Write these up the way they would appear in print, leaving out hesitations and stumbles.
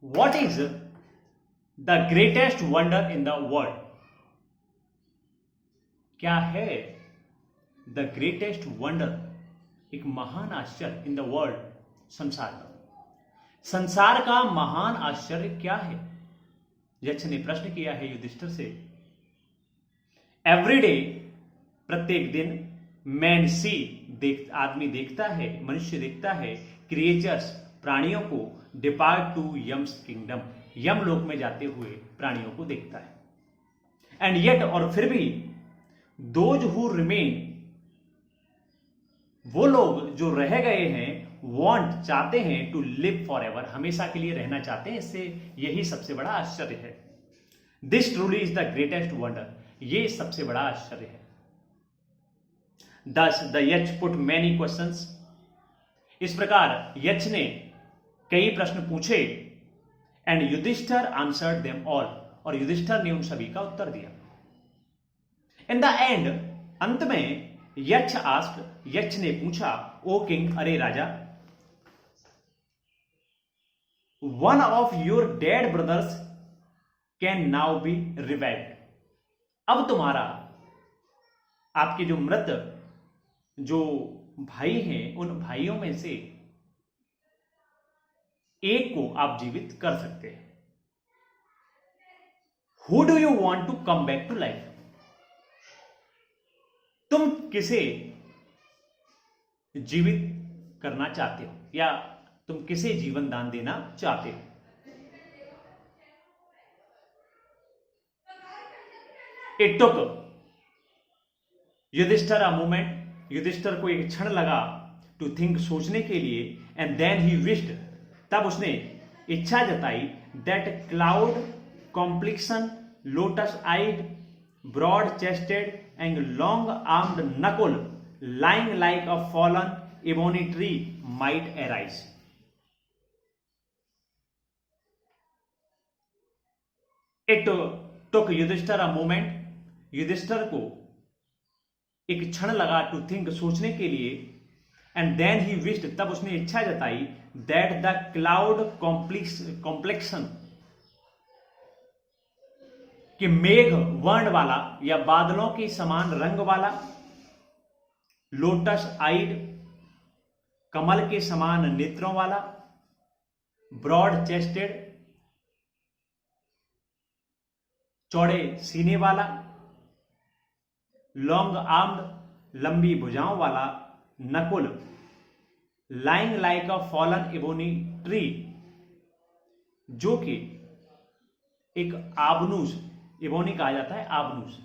What is the greatest wonder in the world? क्या है the greatest wonder, एक महान आश्चर्य इन द वर्ल्ड, संसार का। संसार का महान आश्चर्य क्या है? यक्ष ने प्रश्न किया है युधिष्ठिर से। एवरीडे, प्रत्येक दिन, मैन सी, आदमी देखता है, मनुष्य देखता है, क्रिएचर्स, प्राणियों को, डिपार्ट टू यम्स किंगडम, यम लोक में जाते हुए प्राणियों को देखता है। एंड येट, और फिर भी, दोज हु रिमेन, वो लोग जो रह गए हैं, वांट, चाहते हैं, टू लिव फॉर एवर, हमेशा के लिए रहना चाहते हैं। इससे यही सबसे बड़ा आश्चर्य है। This truly is the greatest wonder, ये सबसे बड़ा आश्चर्य है। Thus the Yaksha put many questions, इस प्रकार यक्ष ने कई प्रश्न पूछे। And Yudhishthira answered them all, और युधिष्ठिर ने उन सभी का उत्तर दिया। इन द एंड, अंत में, यक्ष आस्क्ड, यक्ष ने पूछा, ओ किंग, अरे राजा, one of your dead brothers can now be revived. अब तुम्हारा, आपके जो मृत जो भाई हैं, उन भाइयों में से एक को आप जीवित कर सकते हैं। Who do you want to come back to life? तुम किसे जीवित करना चाहते हो, या तुम किसे जीवन दान देना चाहते हो? It took Yudhishthira a moment, Yudhishthira को एक क्षण लगा, टू थिंक, सोचने के लिए। एंड देन ही विश्ड, तब उसने इच्छा जताई, that cloud complexion, lotus eyed, broad chested and long armed Nakul, lying like a fallen ebony tree, might arise. It took Yudhishthira a moment, Yudhishthira को एक क्षण लगा, टू थिंक, सोचने के लिए। एंड देन ही विश्ड, तब उसने इच्छा जताई, दैट द क्लाउड कॉम्प्लेक्शन, कि मेघ वर्ण वाला या बादलों के समान रंग वाला, लोटस आइड, कमल के समान नेत्रों वाला, ब्रॉड चेस्टेड, चौड़े सीने वाला, लॉन्ग आर्म्ड, लंबी भुजाओं वाला, Nakul, lying like a fallen ebony tree, जो कि एक आबनूस, एबोनी कहा जाता है आबनूस,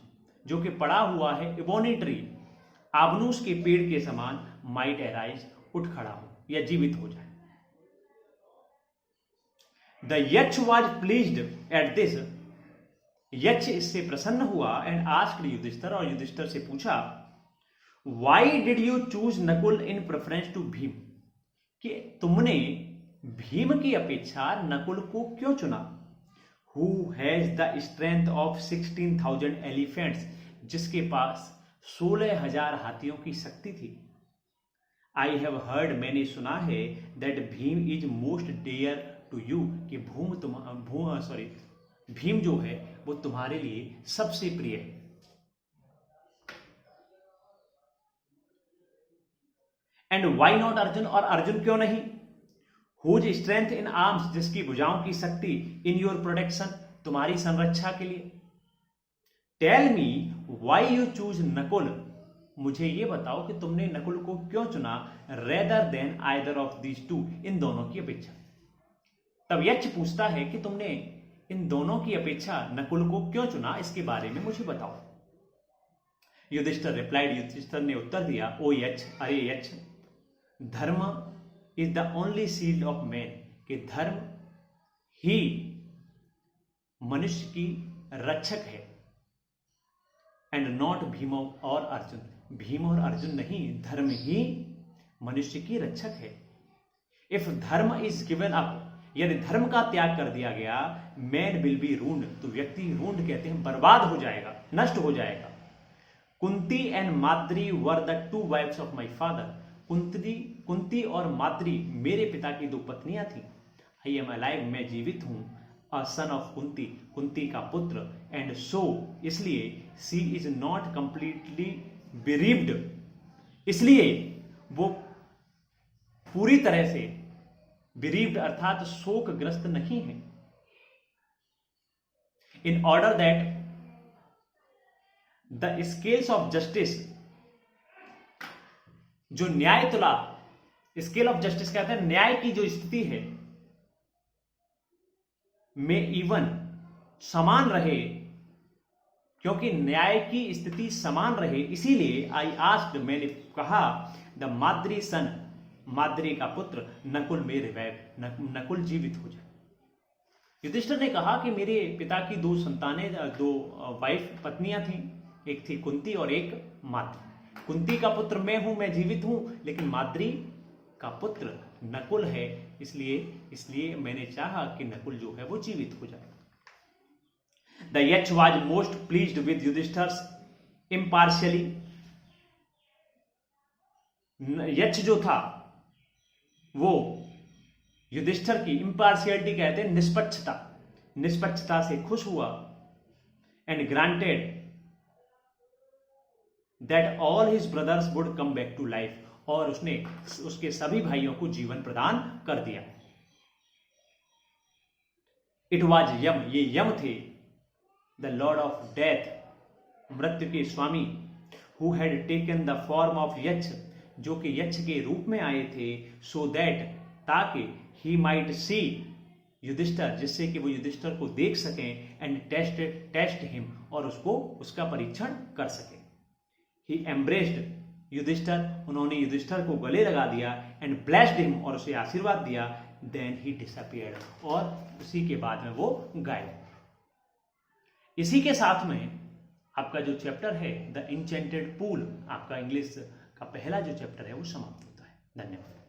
जो कि पड़ा हुआ है, एबोनी ट्री, आबनूस के पेड़ के समान, माइट एराइज, उठ खड़ा हो या जीवित हो जाए। The Yaksha was pleased at this, यक्ष इससे प्रसन्न हुआ। एंड आस्क्ड युधिष्ठिर, और युधिष्ठिर से पूछा, why did you choose Nakul in preference to Bhim, कि तुमने भीम की अपेक्षा नकुल को क्यों चुना? Who has the strength of 16,000 elephants, जिसके पास 16,000 हाथियों की शक्ति थी। आई हैव हर्ड, मैंने सुना है, that Bhim is most dear to you, कि भीम जो है वो तुम्हारे लिए सबसे प्रिय है। एंड वाई नॉट अर्जुन, और अर्जुन क्यों नहीं? हुज स्ट्रेंथ इन आर्म्स, जिसकी भुजाओं की शक्ति, इन योर प्रोटेक्शन, तुम्हारी संरक्षा के लिए। Tell me why you choose Nakul, मुझे ये बताओ कि तुमने नकुल को क्यों चुना, rather than either of these two, इन दोनों की अपेक्षा। तब यक्ष पूछता है कि तुमने इन दोनों की अपेक्षा नकुल को क्यों चुना, इसके बारे में मुझे बताओ। युधिष्ठिर रिप्लाइड, युधिष्ठिर ने उत्तर दिया, ओ यक्ष, अरे यक्ष, धर्म is the only shield of man, कि धर्म ही मनुष्य की रक्षक है। एंड नॉट भीम और अर्जुन, भीम और अर्जुन नहीं, धर्म ही मनुष्य की रक्षक है। इफ धर्म इज गिवन अप, यदि धर्म का त्याग कर दिया गया, मैन विल बी रूंड, तो व्यक्ति, रूंड कहते हैं बर्बाद हो जाएगा, नष्ट हो जाएगा। Kunti and Madri were the two wives of my father, Kunti और माद्री मेरे पिता की दो पत्नियां थी। आई एम अलाइव, मैं जीवित हूं, अ सन ऑफ कुंती, कुंती का पुत्र, एंड सो, इसलिए, शी इज नॉट कंप्लीटली बिरीव्ड, इसलिए वो पूरी तरह से बिरीव्ड अर्थात शोकग्रस्त नहीं है। In order that the scales of justice, जो न्याय तुला, स्केल ऑफ जस्टिस कहते हैं न्याय की जो स्थिति है, में इवन, समान रहे, क्योंकि न्याय की स्थिति समान रहे, इसीलिए आई आस्क्ड, मैंने कहा, द माद्री सन, माद्री का पुत्र, नकुल में रिवाइव, नकुल जीवित हो जाए। युधिष्ठिर ने कहा कि मेरे पिता की दो संतानें, दो वाइफ पत्नियां थीं, एक थी कुंती और एक माद्री। कुंती का पुत्र मैं हूं, मैं जीवित हूं, लेकिन माद्री का पुत्र नकुल है, इसलिए मैंने चाहा कि नकुल जो है वो जीवित हो जाए। The Yaksha was most pleased with Yudhishthir's impartially, Yaksha जो था वो युधिष्ठिर की, इम्पार्शियलिटी कहते हैं निष्पक्षता, निष्पक्षता से खुश हुआ, and granted that all his brothers would come back to life, और उसने उसके सभी भाइयों को जीवन प्रदान कर दिया। इट वॉज यम, ये यम थे, द लॉर्ड ऑफ डेथ, मृत्यु के स्वामी, who had taken the form of Yaksha, जो कि यक्ष के रूप में आए थे, सो दैट, ताकि, ही माइट सी युधिष्ठिर, जिससे कि वो युधिष्ठिर को देख सकें, एंड टेस्ट हिम, और उसका परीक्षण कर सके। ही एम्ब्रेस्ड युधिष्ठिर, उन्होंने युधिष्ठिर को गले लगा दिया, एंड ब्लेस्ड हिम, और उसे आशीर्वाद दिया, देन ही डिसअपियर्ड, और उसी के बाद में वो गायब। इसी के साथ में आपका जो चैप्टर है द इंचेंटेड पूल, आपका इंग्लिश का पहला जो चैप्टर है वो समाप्त होता है। धन्यवाद।